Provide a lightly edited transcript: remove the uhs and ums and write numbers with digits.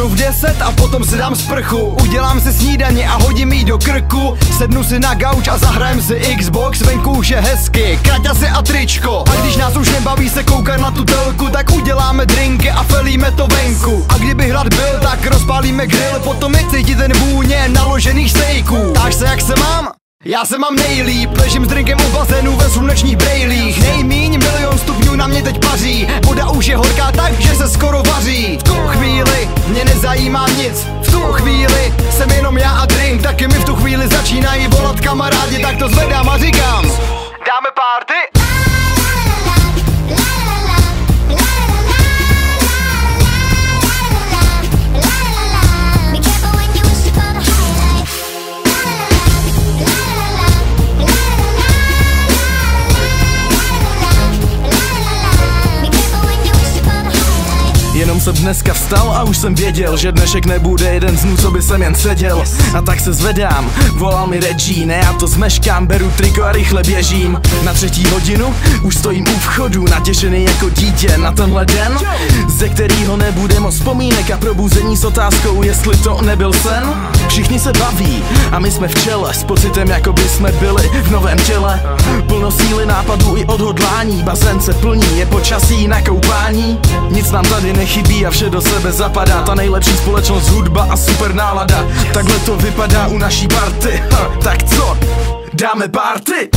Vstanu v 10 a potom si dám sprchu. Udělám si snídaně a hodím jí do krku. Sednu si na gauč a zahrajem si Xbox. Venku už je hezky, kraťasy a tričko. A když nás už nebaví se koukat na tu telku, tak uděláme drinky a felíme to venku. A kdyby hlad byl, tak rozpálíme grill. Potom je cítit ten vůně naložených stejků. Ptáš se, jak se mám? Já se mám nejlíp, ležím s drinkem u bazénu ve slunečních brejlích. Nejmíň 1 000 000 stupňů na mě teď paří. Voda už je horká tak, že se skoro vaří. V tu chvíli mě nezajímá nic. V tu chvíli jsem jenom já a drink. Taky mi v tu chvíli začínají volat kamarádi. Tak to zvedám a říkám: dáme party? Jenom jsem dneska vstal a už jsem věděl, že dnešek nebude jeden z dnů, co by jsem jen seděl. A tak se zvedám, volal mi Regine, já to zmeškám, beru triko a rychle běžím. Na 3. hodinu už stojím u vchodu, natěšený jako dítě na tenhle den, ze kterýho nebude moc vzpomínek a probuzení s otázkou, jestli to nebyl sen. Všichni se baví a my jsme v čele, s pocitem, jako by jsme byli v novém těle. Plno síly, nápadů i odhodlání, bazén se plní, je počasí na koupání. Nic nám tady nechybí a vše do sebe zapadá. Ta nejlepší společnost, hudba a super nálada. Takhle to vypadá u naší party. Tak co? Dáme party?